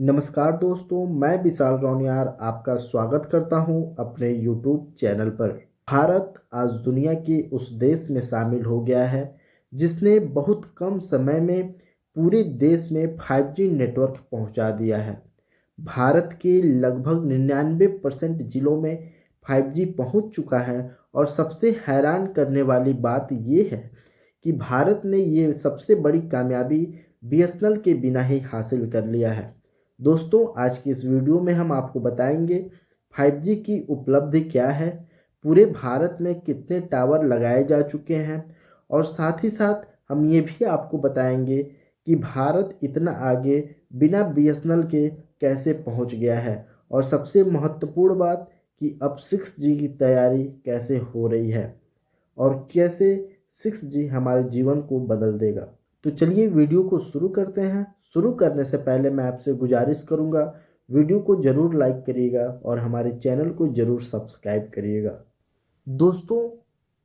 नमस्कार दोस्तों, मैं विशाल रौनियार आपका स्वागत करता हूं अपने YouTube चैनल पर। भारत आज दुनिया के उस देश में शामिल हो गया है जिसने बहुत कम समय में पूरे देश में 5G नेटवर्क पहुंचा दिया है। भारत के लगभग 99% जिलों में 5G पहुंच चुका है और सबसे हैरान करने वाली बात ये है कि भारत ने ये सबसे बड़ी कामयाबी BSNL के बिना ही हासिल कर लिया है। दोस्तों, आज की इस वीडियो में हम आपको बताएंगे 5G की उपलब्धि क्या है, पूरे भारत में कितने टावर लगाए जा चुके हैं और साथ ही साथ हम ये भी आपको बताएंगे कि भारत इतना आगे बिना BSNL के कैसे पहुंच गया है और सबसे महत्वपूर्ण बात कि अब 6G की तैयारी कैसे हो रही है और कैसे 6G हमारे जीवन को बदल देगा। तो चलिए वीडियो को शुरू करते हैं। शुरू करने से पहले मैं आपसे गुजारिश करूंगा, वीडियो को ज़रूर लाइक करिएगा और हमारे चैनल को ज़रूर सब्सक्राइब करिएगा। दोस्तों,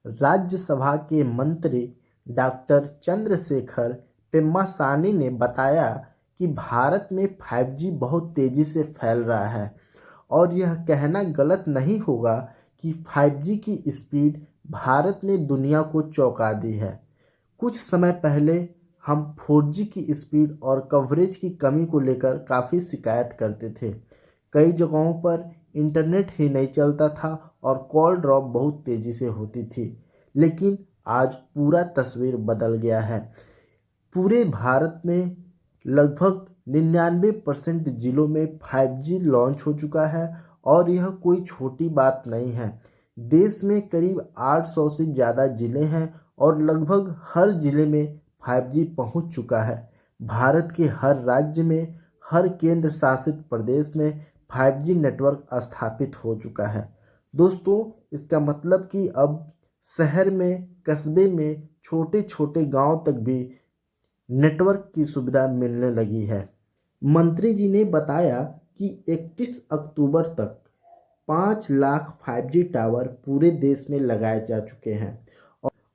राज्यसभा के मंत्री डॉक्टर चंद्रशेखर पेम्मासानी ने बताया कि भारत में 5G बहुत तेज़ी से फैल रहा है और यह कहना गलत नहीं होगा कि 5G की स्पीड भारत ने दुनिया को चौंका दी है। कुछ समय पहले हम 4G की स्पीड और कवरेज की कमी को लेकर काफ़ी शिकायत करते थे। कई जगहों पर इंटरनेट ही नहीं चलता था और कॉल ड्रॉप बहुत तेज़ी से होती थी। लेकिन आज पूरा तस्वीर बदल गया है। पूरे भारत में लगभग 99% जिलों में 5G लॉन्च हो चुका है और यह कोई छोटी बात नहीं है। देश में करीब 800 से ज़्यादा ज़िले हैं और लगभग हर ज़िले में 5G पहुंच चुका है। भारत के हर राज्य में, हर केंद्र शासित प्रदेश में 5G नेटवर्क स्थापित हो चुका है। दोस्तों, इसका मतलब कि अब शहर में, कस्बे में, छोटे छोटे गांव तक भी नेटवर्क की सुविधा मिलने लगी है। मंत्री जी ने बताया कि 31 अक्टूबर तक 5 लाख 5G टावर पूरे देश में लगाए जा चुके हैं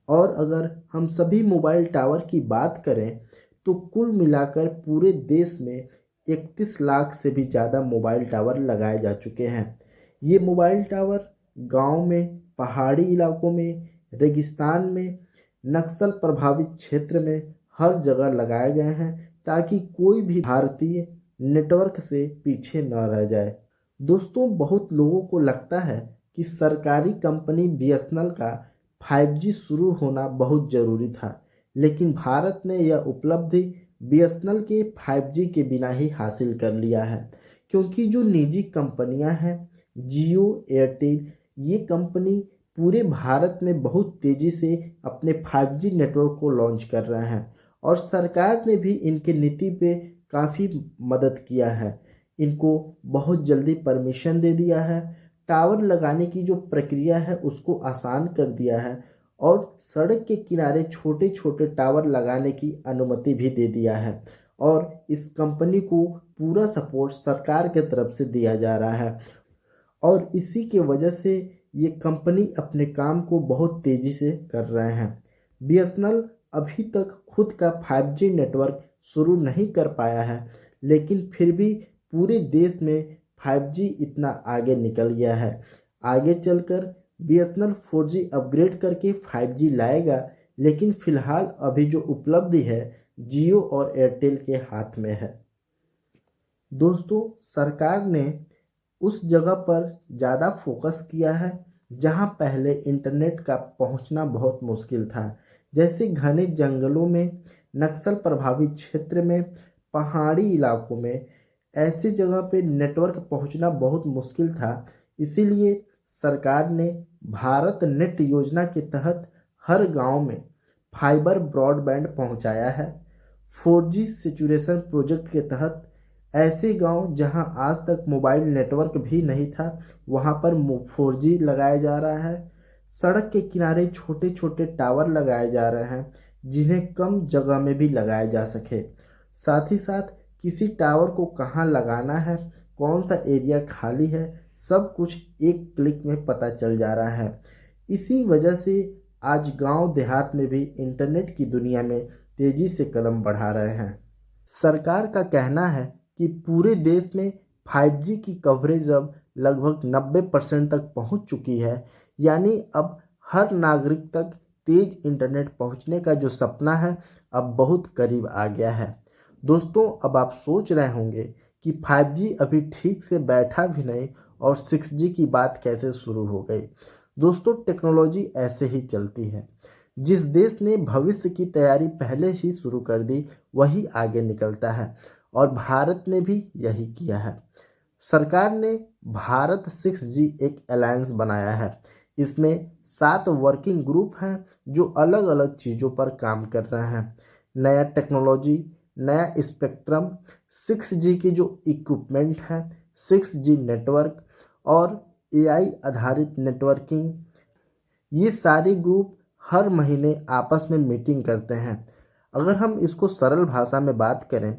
और अगर हम सभी मोबाइल टावर की बात करें तो कुल मिलाकर पूरे देश में 31 लाख से भी ज़्यादा मोबाइल टावर लगाए जा चुके हैं। ये मोबाइल टावर गांव में, पहाड़ी इलाकों में, रेगिस्तान में, नक्सल प्रभावित क्षेत्र में हर जगह लगाए गए हैं ताकि कोई भी भारतीय नेटवर्क से पीछे न रह जाए। दोस्तों, बहुत लोगों को लगता है कि सरकारी कंपनी BSNL का 5G शुरू होना बहुत ज़रूरी था, लेकिन भारत ने यह उपलब्धि BSNL के 5G के बिना ही हासिल कर लिया है, क्योंकि जो निजी कंपनियां हैं, जियो, एयरटेल, ये कंपनी पूरे भारत में बहुत तेज़ी से अपने 5G नेटवर्क को लॉन्च कर रहे हैं और सरकार ने भी इनके नीति पे काफ़ी मदद किया है। इनको बहुत जल्दी परमिशन दे दिया है, टावर लगाने की जो प्रक्रिया है उसको आसान कर दिया है और सड़क के किनारे छोटे छोटे टावर लगाने की अनुमति भी दे दिया है और इस कंपनी को पूरा सपोर्ट सरकार के तरफ से दिया जा रहा है और इसी के वजह से ये कंपनी अपने काम को बहुत तेज़ी से कर रहे हैं। BSNL अभी तक खुद का 5G नेटवर्क शुरू नहीं कर पाया है, लेकिन फिर भी पूरे देश में 5G इतना आगे निकल गया है। आगे चलकर BSNL 4G अपग्रेड करके 5G लाएगा, लेकिन फिलहाल अभी जो उपलब्धि है जियो और एयरटेल के हाथ में है। दोस्तों, सरकार ने उस जगह पर ज़्यादा फोकस किया है जहां पहले इंटरनेट का पहुंचना बहुत मुश्किल था, जैसे घने जंगलों में, नक्सल प्रभावित क्षेत्र में, पहाड़ी इलाकों में। ऐसी जगह पे नेटवर्क पहुंचना बहुत मुश्किल था। इसीलिए सरकार ने भारत नेट योजना के तहत हर गांव में फाइबर ब्रॉडबैंड पहुंचाया है। 4G सैचुरेशन प्रोजेक्ट के तहत ऐसे गांव जहां आज तक मोबाइल नेटवर्क भी नहीं था, वहां पर 4G लगाया जा रहा है। सड़क के किनारे छोटे छोटे टावर लगाए जा रहे हैं जिन्हें कम जगह में भी लगाया जा सके। साथ ही साथ किसी टावर को कहाँ लगाना है, कौन सा एरिया खाली है, सब कुछ एक क्लिक में पता चल जा रहा है। इसी वजह से आज गांव देहात में भी इंटरनेट की दुनिया में तेज़ी से कदम बढ़ा रहे हैं। सरकार का कहना है कि पूरे देश में 5G की कवरेज अब लगभग 90% तक पहुंच चुकी है। यानी अब हर नागरिक तक तेज इंटरनेट पहुंचने का जो सपना है अब बहुत करीब आ गया है। दोस्तों, अब आप सोच रहे होंगे कि 5G अभी ठीक से बैठा भी नहीं और 6G की बात कैसे शुरू हो गई। दोस्तों, टेक्नोलॉजी ऐसे ही चलती है। जिस देश ने भविष्य की तैयारी पहले ही शुरू कर दी वही आगे निकलता है, और भारत ने भी यही किया है। सरकार ने भारत 6G एक अलायंस बनाया है। इसमें 7 वर्किंग ग्रुप हैं जो अलग अलग चीज़ों पर काम कर रहे हैं। नया टेक्नोलॉजी, नया स्पेक्ट्रम, 6G की जो इक्विपमेंट है, 6G नेटवर्क और AI आधारित नेटवर्किंग, ये सारे ग्रुप हर महीने आपस में मीटिंग करते हैं। अगर हम इसको सरल भाषा में बात करें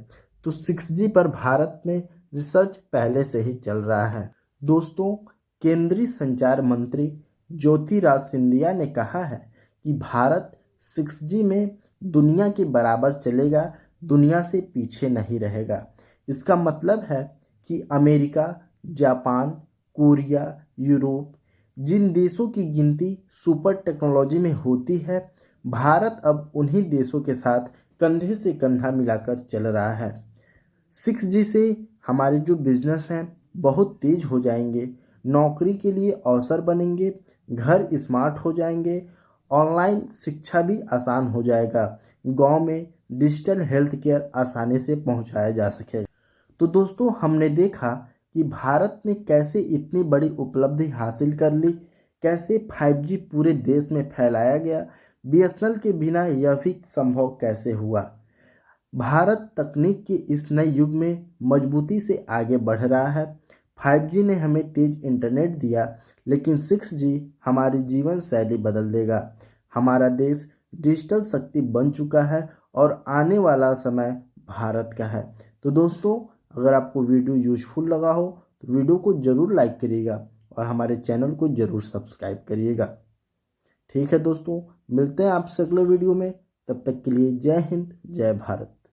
तो 6G पर भारत में रिसर्च पहले से ही चल रहा है। दोस्तों, केंद्रीय संचार मंत्री ज्योतिरादित्य सिंधिया ने कहा है कि भारत 6G में दुनिया के बराबर चलेगा, दुनिया से पीछे नहीं रहेगा। इसका मतलब है कि अमेरिका, जापान, कोरिया, यूरोप, जिन देशों की गिनती सुपर टेक्नोलॉजी में होती है, भारत अब उन्हीं देशों के साथ कंधे से कंधा मिलाकर चल रहा है। 6G से हमारे जो बिजनेस हैं बहुत तेज हो जाएंगे, नौकरी के लिए अवसर बनेंगे, घर स्मार्ट हो जाएंगे, ऑनलाइन शिक्षा भी आसान हो जाएगा, गांव में डिजिटल हेल्थ केयर आसानी से पहुंचाया जा सकेगा। तो दोस्तों, हमने देखा कि भारत ने कैसे इतनी बड़ी उपलब्धि हासिल कर ली, कैसे 5G पूरे देश में फैलाया गया, BSNL के बिना यह भी संभव कैसे हुआ। भारत तकनीक के इस नए युग में मजबूती से आगे बढ़ रहा है। 5G ने हमें तेज इंटरनेट दिया, लेकिन 6G हमारी जीवन शैली बदल देगा। हमारा देश डिजिटल शक्ति बन चुका है और आने वाला समय भारत का है। तो दोस्तों, अगर आपको वीडियो यूजफुल लगा हो तो वीडियो को ज़रूर लाइक करिएगा और हमारे चैनल को ज़रूर सब्सक्राइब करिएगा। ठीक है दोस्तों, मिलते हैं आपसे अगले वीडियो में। तब तक के लिए जय हिंद, जय भारत।